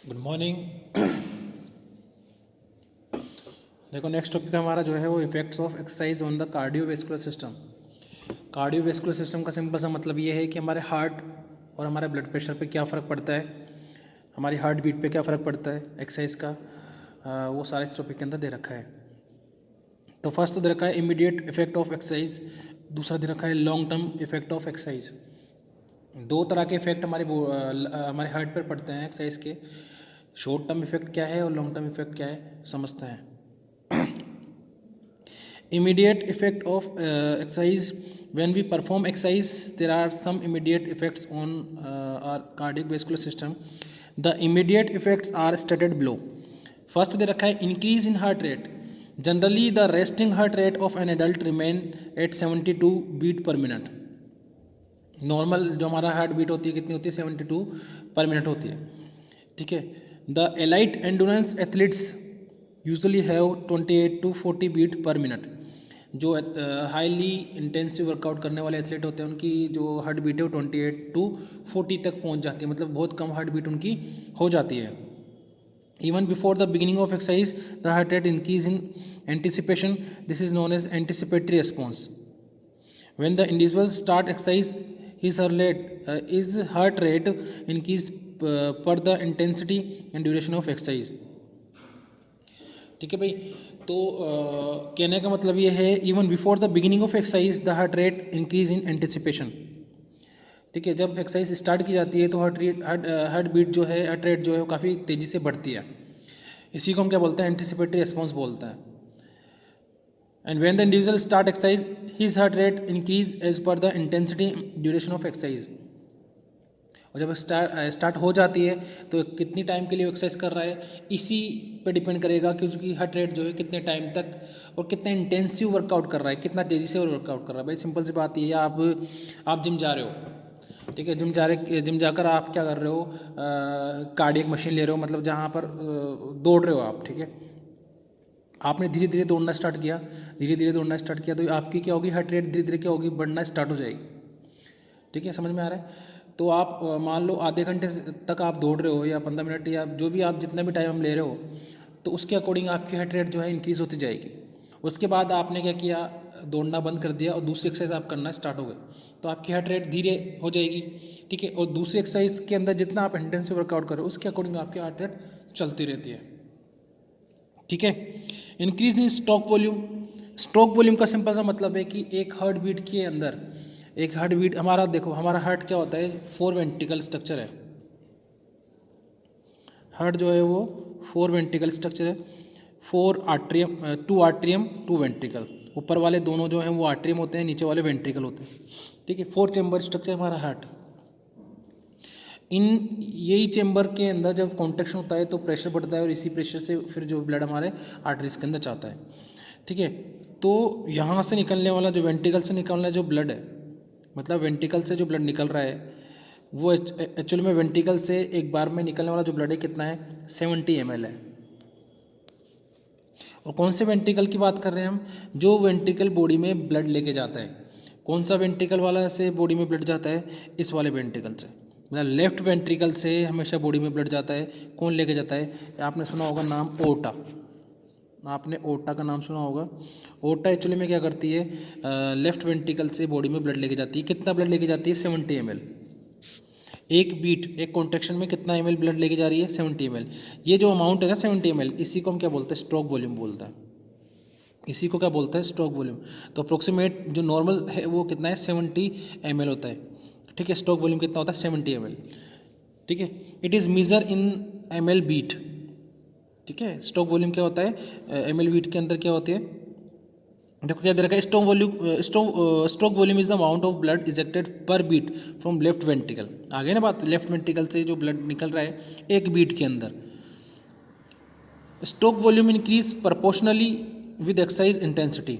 Good morning. देखो next topic हमारा जो है वो effects of exercise on the cardiovascular system. Cardiovascular system का सिंपल सा मतलब ये है कि हमारे हार्ट और हमारे ब्लड प्रेशर पे क्या फ़र्क पड़ता है, हमारी हार्ट बीट पे क्या फ़र्क पड़ता है एक्सरसाइज का। वो सारे इस टॉपिक के अंदर दे रखा है। तो फर्स्ट तो दे रखा है इमीडिएट इफेक्ट ऑफ एक्सरसाइज, दूसरा दे रखा है long term effect of exercise. दो तरह के इफेक्ट हमारे हार्ट पर पड़ते हैं एक्सरसाइज के। शॉर्ट टर्म इफेक्ट क्या है और लॉन्ग टर्म इफेक्ट क्या है समझते हैं। Immediate effect of exercise. When we perform exercise, there are some immediate effects on our cardiovascular system. The immediate effects are stated below. First दे रखा है increase in heart rate. Generally the resting heart rate of an adult remain at 72 beat per minute. Normal जो हमारा heart beat होती है कितनी होती है, 72 पर मिनट होती है। ठीक है। The elite endurance athletes usually have 28 to 40 beat per minute. जो हाईली इंटेंसिव वर्कआउट करने वाले एथलीट होते हैं उनकी जो हार्ट बीट है वो 28 टू 40 तक पहुंच जाती है, मतलब बहुत कम हार्ट बीट उनकी हो जाती है। Even before the beginning of exercise, the heart rate increase in anticipation. This is known as anticipatory response. When the individual start exercise, his heart rate increase per the intensity and duration of exercise. ठीक है भाई। तो कहने का मतलब ये है even before the beginning of exercise the heart rate increase in anticipation. ठीक है। जब एक्सरसाइज स्टार्ट की जाती है तो हार्ट बीट जो है, हार्ट रेट जो है वो काफ़ी तेज़ी से बढ़ती है। इसी को हम क्या बोलते हैं, एंटिसिपेटरी रिस्पॉन्स बोलते हैं। And when the individual start exercise, his heart rate increase as per the intensity duration of exercise. और जब स्टार्ट हो जाती है तो कितनी टाइम के लिए एक्सरसाइज कर रहा है इसी पे डिपेंड करेगा कि उसकी हार्ट रेट जो है कितने टाइम तक और कितना इंटेंसिव वर्कआउट कर रहा है, कितना तेज़ी से वर्कआउट कर रहा है। भाई सिंपल सी बात ये है, आप जिम जा रहे हो, ठीक है। जिम जाकर आप क्या कर रहे हो, कार्डियक मशीन ले रहे हो, मतलब जहाँ पर दौड़ रहे हो आप, ठीक है। आपने धीरे धीरे दौड़ना स्टार्ट किया, धीरे धीरे दौड़ना स्टार्ट किया तो आपकी क्या होगी, हार्ट रेट धीरे धीरे क्या होगी, बढ़ना स्टार्ट हो जाएगी। ठीक है, समझ में आ रहा है। तो आप मान लो आधे घंटे तक आप दौड़ रहे हो या 15 मिनट या जो भी आप जितना भी टाइम ले रहे हो, तो उसके अकॉर्डिंग आपकी हार्ट रेट जो है इंक्रीज़ होती जाएगी। उसके बाद आपने क्या किया, दौड़ना बंद कर दिया और दूसरी एक्सरसाइज आप करना स्टार्ट हो गए, तो आपकी हार्ट रेट धीरे हो जाएगी। ठीक है। और दूसरी एक्सरसाइज के अंदर जितना आप इंटेंसिव वर्कआउट करो उसके अकॉर्डिंग आपकी हार्ट रेट चलती रहती है। ठीक है। Increase in stroke volume. Stroke volume का सिंपल सा मतलब है कि एक हार्ट बीट के अंदर, एक हार्ट बीट हमारा, देखो हमारा हार्ट क्या होता है, 4 वेंट्रिकल स्ट्रक्चर है। हार्ट जो है वो 4 वेंट्रिकल स्ट्रक्चर है। 4 आर्ट्रियम, 2 आर्ट्रियम 2 वेंट्रिकल। ऊपर वाले दोनों जो हैं वो आर्ट्रियम होते हैं, नीचे वाले वेंट्रिकल होते हैं। ठीक है। 4 चैम्बर स्ट्रक्चर हमारा हार्ट। इन यही चैम्बर के अंदर जब कॉन्ट्रैक्शन होता है तो प्रेशर बढ़ता है और इसी प्रेशर से फिर जो ब्लड हमारे आर्टरीज के अंदर जाता है। ठीक है। तो यहाँ से निकलने वाला जो वेंट्रिकल से निकलने वाला जो ब्लड है, मतलब वेंट्रिकल से जो ब्लड निकल रहा है वो एक्चुअली में वेंट्रिकल से एक बार में निकलने वाला जो ब्लड है कितना है, 70 ml है। और कौन से वेंट्रिकल की बात कर रहे हैं हम, जो वेंट्रिकल बॉडी में ब्लड लेके जाता है। कौन सा वेंट्रिकल वाला से बॉडी में ब्लड जाता है, इस वाले वेंट्रिकल से, मतलब लेफ्ट वेंट्रिकल से हमेशा बॉडी में ब्लड जाता है। कौन लेके जाता है, आपने सुना होगा नाम ओटा, आपने ओटा का नाम सुना होगा। ओटा एक्चुअली में क्या करती है, लेफ्ट वेंट्रिकल से बॉडी में ब्लड लेके जाती है। कितना ब्लड लेके जाती है, 70 ml। एक बीट, एक कॉन्ट्रैक्शन में कितना ml ब्लड लेके जा रही है, 70 ml। ये जो अमाउंट है ना 70 ml, इसी को हम क्या बोलते हैं, स्ट्रोक वॉल्यूम बोलते हैं। इसी को क्या बोलते हैं, स्ट्रोक वॉल्यूम। तो अप्रोक्सीमेट जो नॉर्मल है वो कितना है, 70 ml होता है। ठीक है। स्ट्रोक वॉल्यूम कितना होता है, 70 ml। ठीक है। It is measure in ml beat. ठीक है। स्ट्रोक वॉल्यूम क्या होता है, ml बीट के अंदर क्या होती है, देखो क्या दे रखा है, stroke volume is the amount of blood ejected पर बीट फ्रॉम लेफ्ट वेंट्रिकल। आगे ना बात, लेफ्ट वेंट्रिकल से जो ब्लड निकल रहा है एक बीट के अंदर। Stroke volume increase proportionally with exercise intensity.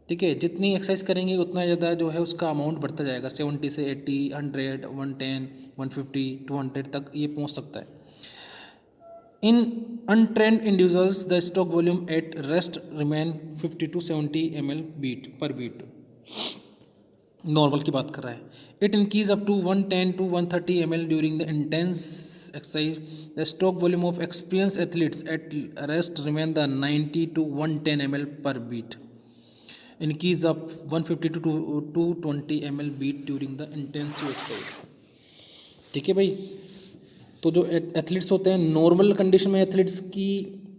ठीक है। जितनी एक्सरसाइज करेंगे उतना ज़्यादा जो है उसका अमाउंट बढ़ता जाएगा, 70 से 80, 100, 110, 150, 200 तक ये पहुंच सकता है। In untrained individuals, the stroke volume at rest remain 50 to 70 ml beat per beat. Normal की बात कर रहा है। It increase up to 110 to 130 ml during the intense exercise, the stroke volume of experienced athletes at rest remain the 90 to 110 ml per beat. Increase of 150 to 220 ml beat during the intensive exercise. ठीक है भाई, तो जो athletes होते हैं normal condition में athletes की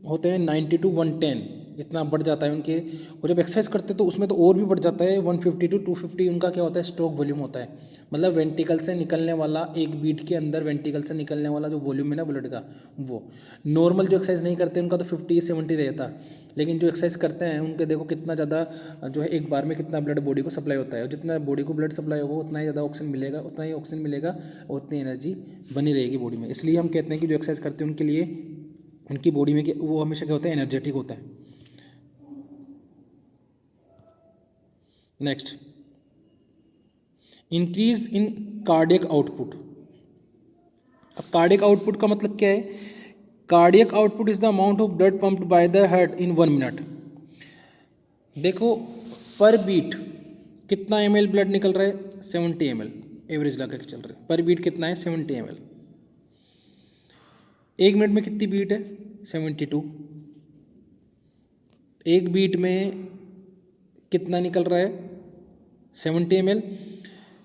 होते हैं 90 टू 110, इतना बढ़ जाता है उनके, और जब एक्सरसाइज करते हैं तो उसमें तो और भी बढ़ जाता है 150 टू 250 उनका क्या होता है स्ट्रोक वॉल्यूम होता है, मतलब वेंटिकल से निकलने वाला एक बीट के अंदर वेंटिकल से निकलने वाला जो वॉल्यूम है ना ब्लड का, वो नॉर्मल जो एक्सरसाइज नहीं करते उनका तो 50-70 रहता है, लेकिन जो एक्सरसाइज करते हैं उनके देखो कितना ज़्यादा जो है एक बार में कितना ब्लड बॉडी को सप्लाई होता है, और जितना बॉडी को ब्लड सप्लाई होगा उतना ही ज़्यादा ऑक्सीजन मिलेगा, उतना ही ऑक्सीजन मिलेगा और उतनी एनर्जी बनी रहेगी बॉडी में। इसलिए हम कहते हैं कि जो एक्सरसाइज करते हैं उनके लिए उनकी बॉडी में वो हमेशा क्या होता है एनर्जेटिक होता है। Next, increase in cardiac output. अब कार्डियक आउटपुट का मतलब क्या है? Cardiac output is the amount of blood pumped by the heart in 1 minute. देखो पर बीट कितना ml ब्लड निकल रहा है? 70 ml एवरेज लगा के चल रहा है, पर बीट कितना है? 70 ml। एक मिनट में कितनी बीट है? 72। एक बीट में कितना निकल रहा है? 70 ml।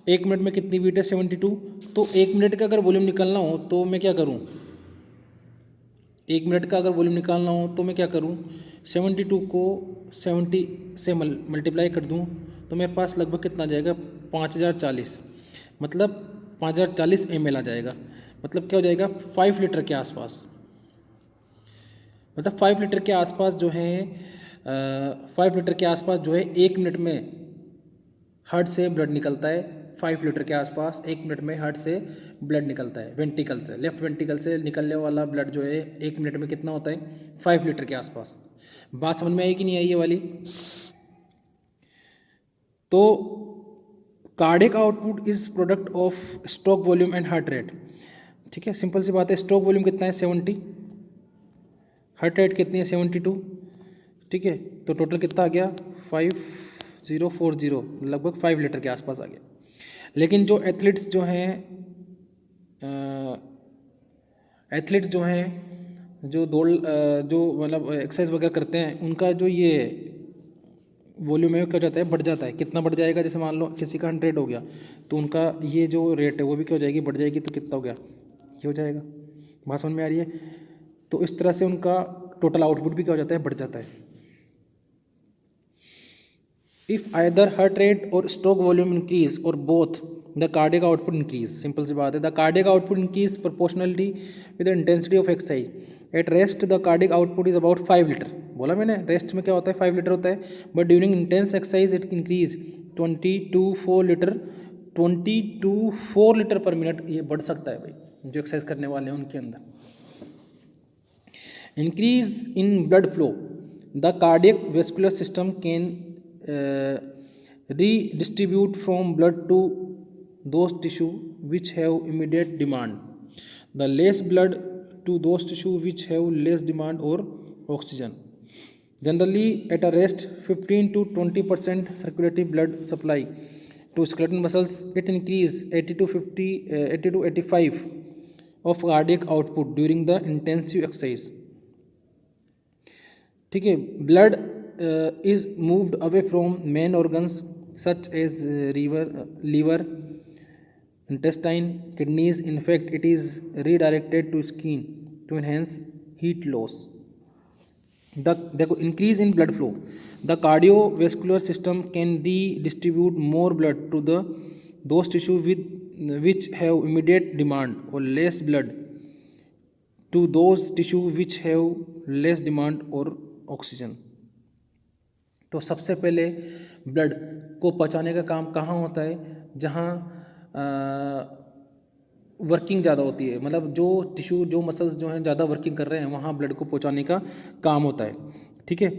एक मिनट में कितनी बीट है? 72। तो एक मिनट का अगर वॉल्यूम निकालना हो तो मैं क्या करूं? एक मिनट का अगर वॉल्यूम निकालना हो तो मैं क्या करूं? 72 को 70 से मल्टीप्लाई कर दूं तो मेरे पास लगभग कितना आ जाएगा? 5040, मतलब 5040 ml आ जाएगा। मतलब क्या हो जाएगा? 5 लीटर के आसपास, मतलब 5 लीटर के आसपास जो है 5 लीटर के आसपास जो है एक मिनट में हार्ट से ब्लड निकलता है। 5 लीटर के आसपास एक मिनट में हार्ट से ब्लड निकलता है, वेंटिकल से, लेफ्ट वेंटिकल से निकलने वाला ब्लड जो है एक मिनट में कितना होता है? 5 लीटर के आसपास। बात समझ में आई कि नहीं आई ये वाली? तो cardiac output is product of stroke volume and heart rate. ठीक है, सिंपल सी बात है। स्ट्रोक वॉल्यूम कितना है? 70, हार्ट रेट कितनी है? 72। ठीक है, तो टोटल कितना आ गया? 5040, लगभग 5 लीटर के आसपास आ गया। लेकिन जो एथलीट्स जो हैं जो दौड़ जो मतलब एक्सरसाइज वगैरह करते हैं उनका जो ये वॉल्यूम है क्या हो जाता है? बढ़ जाता है। कितना बढ़ जाएगा? जैसे मान लो किसी का 100 हो गया तो उनका ये जो रेट है वो भी क्या हो जाएगी? बढ़ जाएगी। तो कितना हो गया? ये हो जाएगा। बात समझ में आ रही है? तो इस तरह से उनका टोटल आउटपुट भी क्या हो जाता है? बढ़ जाता है। If either heart rate or stroke volume increase or both, the cardiac output increase. Simple सी बात है। The cardiac output increase proportionally with the intensity of exercise. At rest the cardiac output is about 5 litre. बोला मैंने rest में क्या होता है? 5 litre होता है। But during intense exercise it increase 20 to 4 litre, 20 to 4 litre पर मिनट ये बढ़ सकता है भाई, जो एक्सरसाइज करने वाले हैं उनके अंदर। Increase in blood flow. The cardiac vascular system can redistribute from blood to those tissue which have immediate demand, the less blood to those tissue which have less demand or oxygen. Generally at a rest 15 to 20% circulatory blood supply to skeletal muscles. It increase 80 to 85 of cardiac output during the intensive exercise. ठीक है, blood is moved away from main organs such as liver, intestine, kidneys. In fact, it is redirected to skin to enhance heat loss. The increase in blood flow. The cardiovascular system can redistribute more blood to those tissues which have immediate demand, or less blood to those tissues which have less demand or oxygen. तो सबसे पहले blood को पहुंचाने का काम कहाँ होता है? जहाँ वर्किंग ज़्यादा होती है, मतलब जो टिश्यू जो मसल्स जो हैं ज़्यादा वर्किंग कर रहे हैं वहाँ ब्लड को पहुंचाने का काम होता है। ठीक है,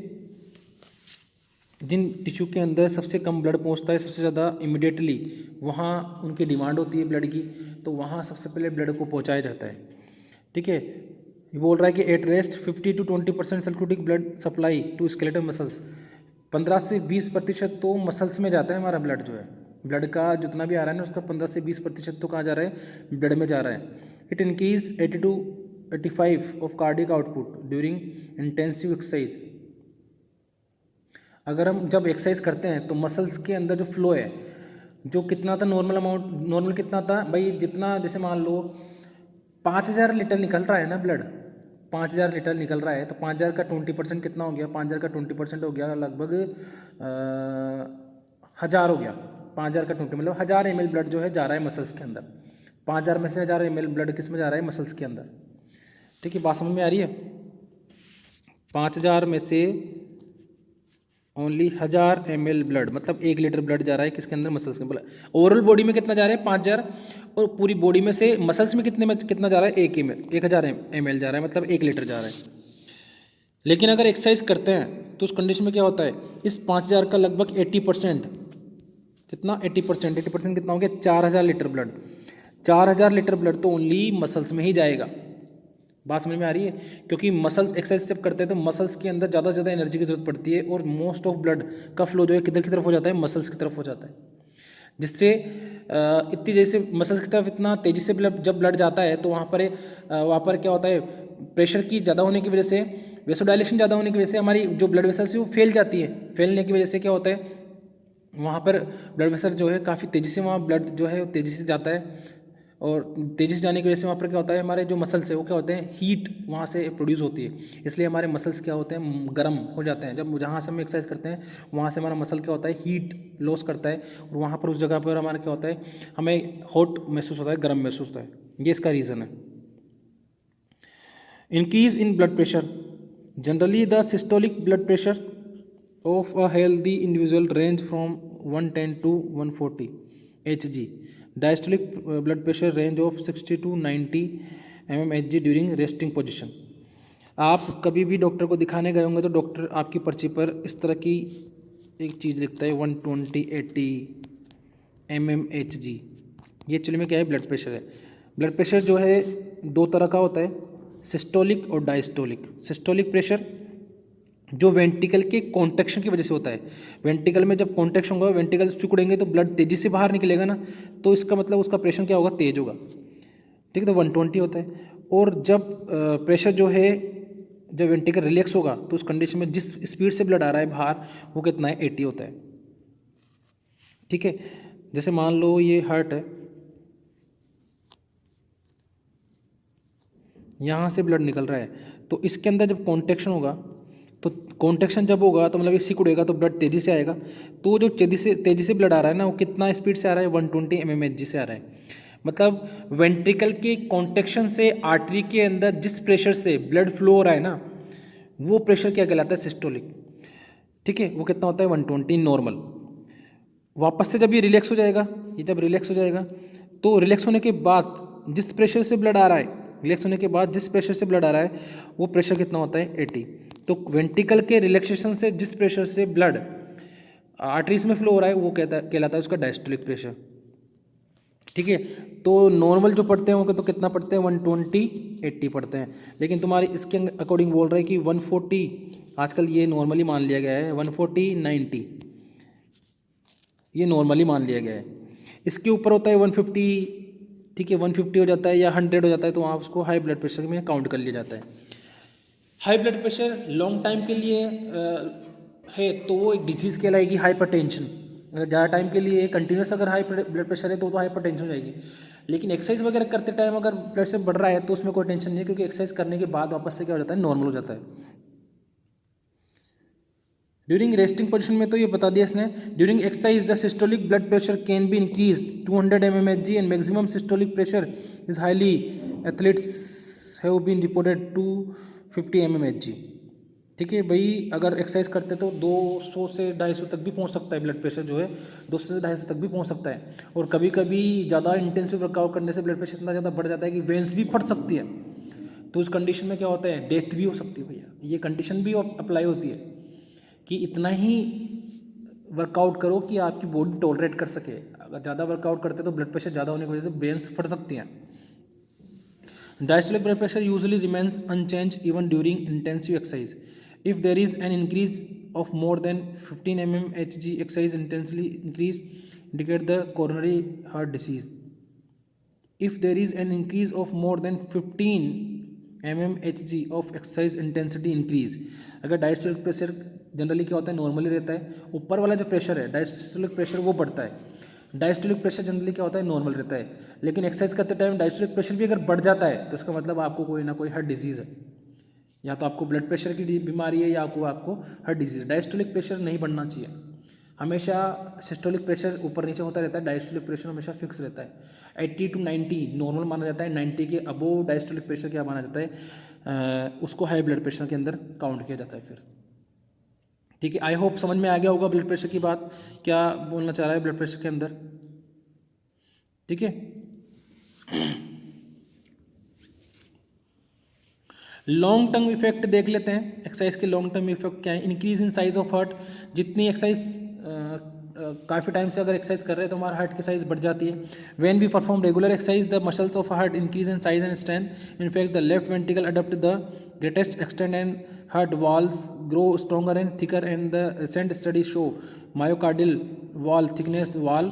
जिन टिश्यू के अंदर सबसे कम ब्लड पहुंचता है सबसे ज़्यादा इमिडिएटली वहाँ उनकी डिमांड होती है ब्लड की, तो वहाँ सबसे पहले ब्लड को पहुँचाया जाता है। ठीक है, ये बोल रहा है कि at rest 50 to 20% circulating blood supply to skeletal muscles. 15 से 20% तो मसल्स में जाता है हमारा ब्लड, जो है ब्लड का जितना भी आ रहा है ना उसका 15 से 20% तो कहाँ जा रहा है? ब्लड में जा रहा है। It increase 80 to 85 of cardiac output during intensive exercise. अगर हम जब एक्सरसाइज करते हैं तो मसल्स के अंदर जो फ्लो है, जो कितना था नॉर्मल अमाउंट, नॉर्मल कितना था भाई, जितना जैसे मान लो 5000 लीटर निकल रहा है ना ब्लड, 5000 लीटर निकल रहा है, तो 5000 का 20% कितना हो गया, 5000 का 20% हो गया लगभग 1000 हो गया। 5000 का 20 मतलब 1000 ml ब्लड जो है जा रहा है मसल्स के अंदर। 5000 में से 1000 ml ब्लड किस में जा रहा है, मसल्स के अंदर। ठीक है, बात समझ में आ रही है। 5000 में से ओनली 1000 ml ब्लड मतलब 1 लीटर ब्लड जा रहा है किसके अंदर, मसल्स के अंदर। ओवरऑल बॉडी में कितना जा रहा है 5000, और पूरी बॉडी में से मसल्स में कितना जा रहा है 1000 ml जा रहा है, मतलब 1 लीटर जा रहा है। लेकिन अगर एक्सरसाइज करते हैं तो उस कंडीशन में क्या होता है, इस 5000 का लगभग 80%, कितना 80%, 80% कितना हो गया 4000 लीटर ब्लड। 4000 लीटर ब्लड तो ओनली मसल्स में ही जाएगा। बात समझ में आ रही है, क्योंकि मसल्स एक्सरसाइज जब करते हैं तो मसल्स के अंदर ज़्यादा से ज़्यादा एनर्जी की जरूरत पड़ती है, और मोस्ट ऑफ ब्लड का फ्लो जो है किधर की तरफ हो जाता है, मसल्स की तरफ हो जाता है। जिससे इतनी जैसे मसल्स की तरफ इतना तेज़ी से जब ब्लड जाता है तो वहाँ पर क्या होता है, प्रेशर की ज़्यादा होने की वजह से, वेसोडाइलेशन ज़्यादा होने की वजह से हमारी जो ब्लड वेसल्स है वो फैल जाती है। फैलने की वजह से क्या होता है, वहाँ पर ब्लड वेसल जो है काफ़ी तेज़ी से वहाँ ब्लड जो है तेज़ी से जाता है, और तेज़ी से जाने की वजह से वहाँ पर क्या होता है, हमारे जो मसल्स है वो क्या होते हैं, हीट वहाँ से प्रोड्यूस होती है। इसलिए हमारे मसल्स क्या होते हैं, गर्म हो जाते हैं। जब जहाँ से हम एक्सरसाइज करते हैं वहाँ से हमारा मसल क्या होता है, हीट लॉस करता है, और वहाँ पर उस जगह पर हमारा क्या होता है, हमें हॉट महसूस होता है, गर्म महसूस होता है। ये इसका रीज़न है। Increase in blood pressure, generally the systolic blood pressure of a healthy individual range from 110 to 140 Hg. Diastolic blood pressure range of 60 to 90 mmHg during resting position. आप कभी भी डॉक्टर को दिखाने गए होंगे तो डॉक्टर आपकी पर्ची पर इस तरह की एक चीज़ लिखता है 120/80 mmHg। ये एक्चुअली में क्या है, ब्लड प्रेशर है। ब्लड प्रेशर जो है दो तरह का होता है, सिस्टोलिक और डायस्टोलिक। सिस्टोलिक प्रेशर जो वेंट्रिकल के कॉन्ट्रैक्शन की वजह से होता है। वेंट्रिकल में जब कॉन्ट्रैक्शन होगा, वेंट्रिकल सिकुड़ेंगे तो ब्लड तेजी से बाहर निकलेगा ना, तो इसका मतलब उसका प्रेशर क्या होगा, तेज होगा। ठीक है, तो 120 होता है। और जब प्रेशर जो है, जब वेंट्रिकल रिलैक्स होगा तो उस कंडीशन में जिस स्पीड से ब्लड आ रहा है बाहर वो कितना है, 80 होता है। ठीक है, जैसे मान लो ये हार्ट है, यहाँ से ब्लड निकल रहा है, तो इसके अंदर जब कॉन्ट्रैक्शन होगा, तो कॉन्ट्रैक्शन जब होगा तो मतलब ये सिकुड़ेगा तो ब्लड तेज़ी से आएगा। तो जो तेज़ी से ब्लड आ रहा है ना, वो कितना स्पीड से आ रहा है, 120 mmHg से आ रहा है। मतलब वेंट्रिकल के कॉन्ट्रैक्शन से आर्टरी के अंदर जिस प्रेशर से ब्लड फ्लो हो रहा है ना, वो प्रेशर क्या कहलाता है, सिस्टोलिक। ठीक है, वो कितना होता है, 120 नॉर्मल। वापस से जब ये रिलैक्स हो जाएगा, ये जब रिलैक्स हो जाएगा तो रिलैक्स होने के बाद जिस प्रेशर से ब्लड आ रहा है, रिलैक्स होने के बाद जिस प्रेशर से ब्लड आ रहा है वो प्रेशर कितना होता है, 80। तो वेंट्रिकल के रिलैक्सेशन से जिस प्रेशर से ब्लड आर्टरीज में फ्लो हो रहा है वो कहलाता है उसका डायस्टोलिक प्रेशर। ठीक है, तो नॉर्मल जो पढ़ते हैं वो तो कितना पढ़ते हैं, 120/80 पढ़ते हैं। लेकिन तुम्हारी इसके अकॉर्डिंग बोल रहा है कि 140, आजकल ये नॉर्मली मान लिया गया है, 140/90 ये नॉर्मली मान लिया गया है। इसके ऊपर होता है 150, ठीक है, 150 हो जाता है या 100 हो जाता है तो वहाँ उसको हाई ब्लड प्रेशर में काउंट कर लिया जाता है। High blood pressure long time के लिए है तो वो एक डिजीज़ कहलाएगी हाइपरटेंशन। अगर ज़्यादा टाइम के लिए कंटिन्यूस अगर हाई ब्लड प्रेशर है तो हाइपरटेंशन हो जाएगी। लेकिन एक्सरसाइज वगैरह करते टाइम अगर ब्लड प्रेशर बढ़ रहा है तो उसमें कोई टेंशन नहीं है, क्योंकि एक्सरसाइज करने के बाद वापस से क्या हो जाता है, नॉर्मल हो जाता है। ड्यूरिंग रेस्टिंग पोजिशन में तो ये बता दिया इसने। During exercise the systolic blood pressure can be increase 200 mmHg and maximum systolic pressure is highly athletes have been reported 250 mmHg। ठीक है भाई, अगर एक्सरसाइज करते तो 200 से 250 तक भी पहुंच सकता है ब्लड प्रेशर जो है, 200 से 250 तक भी पहुंच सकता है। और कभी कभी ज़्यादा इंटेंसिव वर्कआउट करने से ब्लड प्रेशर इतना ज़्यादा बढ़ जाता है कि वेंस भी फट सकती है। तो उस कंडीशन में क्या होता है, डेथ भी हो सकती है भैया। ये कंडीशन भी अप्लाई होती है कि इतना ही वर्कआउट करो कि आपकी बॉडी टॉलरेट कर सके। अगर ज़्यादा वर्कआउट करते तो ब्लड प्रेशर ज़्यादा होने की वजह से ब्रेन्स फट सकती हैं। Diastolic blood pressure usually remains unchange even during intensive exercise. If there is an increase of more than 15 mmHg exercise intensely increase indicate the coronary heart disease. if there is an increase of more than 15 mmHg of exercise intensity increase। अगर diastolic pressure generally क्या होता है, normally रहता है, ऊपर वाला जो pressure है डायस्टोलिक प्रेशर वो बढ़ता है। डायस्टोलिक प्रेशर जनरली क्या होता है, नॉर्मल रहता है, लेकिन एक्सरसाइज करते टाइम डायस्टोलिक प्रेशर भी अगर बढ़ जाता है तो इसका मतलब आपको कोई ना कोई हार्ट डिजीज़ है, या तो आपको ब्लड प्रेशर की बीमारी है या आपको हार्ट डिजीज़ है। डायस्टोलिक प्रेशर नहीं बढ़ना चाहिए, हमेशा सिस्टोलिक प्रेशर ऊपर नीचे होता रहता है, डायस्टोलिक प्रेशर हमेशा फिक्स रहता है। 80 to 90 नॉर्मल माना जाता है, 90 के अबोव डायस्टोलिक प्रेशर क्या माना जाता है, उसको हाई ब्लड प्रेशर के अंदर काउंट किया जाता है फिर। ठीक है, आई होप समझ में आ गया होगा ब्लड प्रेशर की बात, क्या बोलना चाह रहा है ब्लड प्रेशर के अंदर। ठीक है, लॉन्ग टर्म इफेक्ट देख लेते हैं, एक्सरसाइज के लॉन्ग टर्म इफेक्ट क्या है। Increase in size of heart, जितनी एक्सरसाइज काफ़ी टाइम से अगर एक्सरसाइज कर रहे हैं तो हमारा हार्ट की साइज बढ़ जाती है। When we perform regular exercise the muscles of heart increase in size and strength. In fact the left ventricle adopt the greatest extent and heart walls grow stronger and thicker and the recent study show myocardial wall thickness wall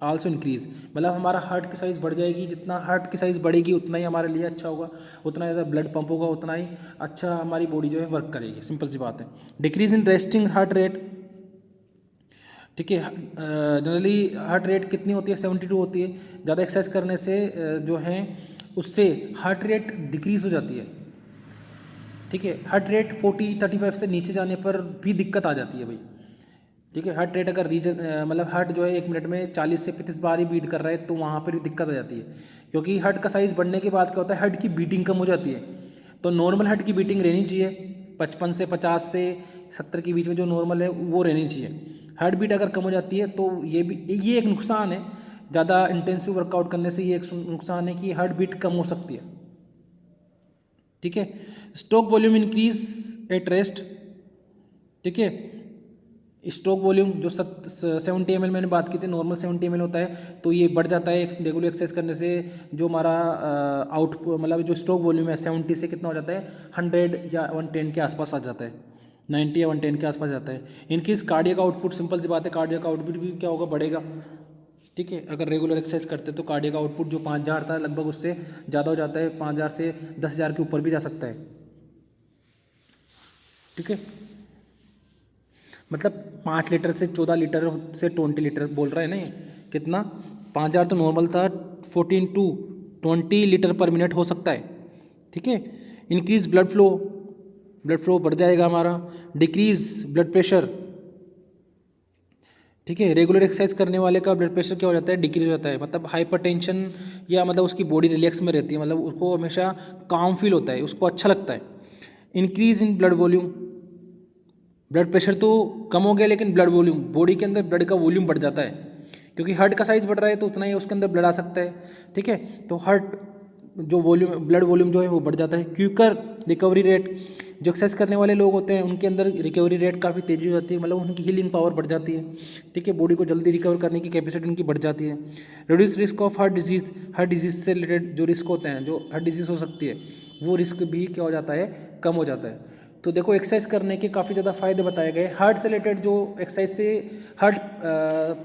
also increase. मतलब हमारा heart की size बढ़ जाएगी, जितना heart की size बढ़ेगी उतना ही हमारे लिए अच्छा होगा, उतना ज़्यादा ब्लड पंप होगा, उतना ही अच्छा हमारी बॉडी जो है वर्क करेगी। सिंपल सी बात है। Decrease in resting heart rate. ठीक है, जनरली हार्ट रेट कितनी होती है, 72 होती है। ज़्यादा एक्सरसाइज करने से जो है उससे हार्ट रेट डिक्रीज हो जाती है। ठीक है, हार्ट रेट 40-35 से नीचे जाने पर भी दिक्कत आ जाती है भाई। ठीक है, हार्ट रेट अगर मतलब हार्ट जो है 1 मिनट में 40 से 35 बार ही बीट कर रहा है तो वहाँ पर भी दिक्कत आ जाती है, क्योंकि हार्ट का साइज़ बढ़ने के बाद क्या होता है, हार्ट की बीटिंग कम हो जाती है। तो नॉर्मल हार्ट की बीटिंग रहनी चाहिए 55 से 50 से 70 के बीच में, जो नॉर्मल है वो रहनी चाहिए। हार्ट बीट अगर कम हो जाती है तो ये एक नुकसान है, ज़्यादा इंटेंसिव वर्कआउट करने से ये एक नुकसान है कि हार्ट बीट कम हो सकती है। ठीक है, stroke volume increase at rest. ठीक है, स्ट्रोक वॉल्यूम जो 70 ml मैंने बात की थी, नॉर्मल 70 ml होता है, तो ये बढ़ जाता है रेगुलर एक्सरसाइज करने से। जो हमारा आउट मतलब जो स्ट्रोक वॉल्यूम है 70 से कितना हो जाता है, 100 या 110 के आसपास आ जाता है, 90 या 110 के आसपास जाता है। इनकेस कार्डियक आउटपुट, सिंपल सी बात है, कार्डियक आउटपुट भी क्या होगा, बढ़ेगा। ठीक है, अगर रेगुलर एक्सरसाइज करते हैं तो कार्डियक आउटपुट जो 5000 था लगभग उससे ज़्यादा हो जाता है, 5000 से 10,000 के ऊपर भी जा सकता है। ठीक है, मतलब 5 लीटर से 14 लीटर से 20 लीटर बोल रहा है ना, ये कितना, 5000 तो नॉर्मल था, 14 to 20 लीटर पर मिनट हो सकता है। ठीक है, इंक्रीज ब्लड फ्लो बढ़ जाएगा हमारा। Decrease blood pressure. ठीक है, रेगुलर एक्सरसाइज करने वाले का ब्लड प्रेशर क्या हो जाता है, डिक्रीज हो जाता है, मतलब हाइपरटेंशन, या मतलब उसकी बॉडी रिलैक्स में रहती है, मतलब उसको हमेशा काम फील होता है, उसको अच्छा लगता है। Increase in blood volume, blood pressure तो कम हो गया लेकिन ब्लड वॉल्यूम, बॉडी के अंदर ब्लड का वॉल्यूम बढ़ जाता है, क्योंकि हार्ट का साइज बढ़ रहा है तो उतना ही उसके अंदर ब्लड आ सकता है। ठीक है, तो हार्ट जो वॉल्यूम, ब्लड वॉल्यूम जो है वो बढ़ जाता है। क्विकर रिकवरी रेट, जो एक्सरसाइज करने वाले लोग होते हैं उनके अंदर रिकवरी रेट काफ़ी तेज़ी हो जाती है, मतलब उनकी हीलिंग पावर बढ़ जाती है। ठीक है, बॉडी को जल्दी रिकवर करने की कैपेसिटी उनकी बढ़ जाती है। Reduce risk of heart disease, heart disease से रिलेटेड जो रिस्क होते हैं, जो हार्ट डिजीज़ हो सकती है, वो रिस्क भी क्या हो जाता है, कम हो जाता है। तो देखो, एक्सरसाइज करने के काफ़ी ज़्यादा फायदे बताए गए। हार्ट से रिलेटेड जो एक्सरसाइज से हार्ट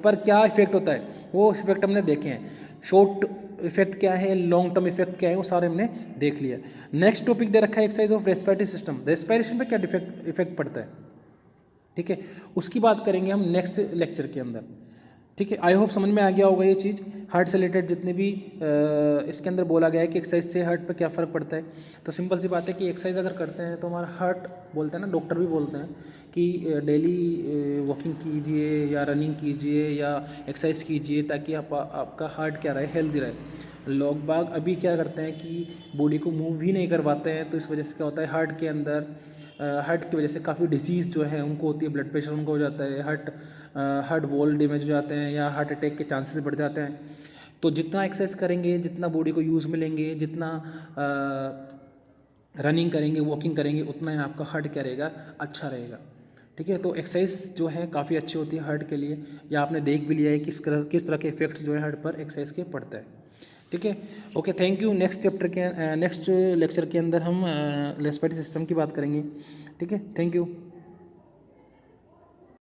पर क्या इफेक्ट होता है वो इफेक्ट हमने देखे हैं। शॉर्ट इफेक्ट क्या है, लॉन्ग टर्म इफेक्ट क्या है, वो सारे हमने देख लिया। नेक्स्ट टॉपिक दे रखा है exercise of respiratory system, respiration पे क्या इफेक्ट पड़ता है। ठीक है, उसकी बात करेंगे हम नेक्स्ट लेक्चर के अंदर। ठीक है, आई होप समझ में आ गया होगा ये चीज़। हार्ट से रिलेटेड जितने भी इसके अंदर बोला गया है कि एक्सरसाइज से हार्ट पर क्या फ़र्क पड़ता है, तो सिंपल सी बात है कि एक्सरसाइज अगर करते हैं तो हमारा हार्ट, बोलते हैं ना, डॉक्टर भी बोलते हैं कि डेली वॉकिंग कीजिए या रनिंग कीजिए या एक्सरसाइज कीजिए, ताकि आपका हार्ट क्या रहे, हेल्दी रहे। लोग बाग अभी क्या करते हैं कि बॉडी को मूव ही नहीं करवाते हैं, तो इस वजह से क्या होता है, हार्ट के अंदर हार्ट की वजह से काफ़ी डिसीज़ जो है उनको होती है, ब्लड प्रेशर उनको हो जाता है, हार्ट वॉल डैमेज हो जाते हैं या हार्ट अटैक के चांसेस बढ़ जाते हैं। तो जितना एक्सरसाइज करेंगे, जितना बॉडी को यूज़ मिलेंगे, जितना रनिंग करेंगे, वॉकिंग करेंगे, उतना ही आपका हार्ट क्या रहेगा, अच्छा रहेगा। ठीक है, तो एक्सरसाइज जो है काफ़ी अच्छी होती है हार्ट के लिए, या आपने देख भी लिया है किस तरह के इफेक्ट्स जो है हार्ट पर एक्सरसाइज के पड़ता है। ठीक है, okay, thank you. Next lecture के अंदर हम रेस्पिरेटरी सिस्टम की बात करेंगे। ठीक है, थैंक यू।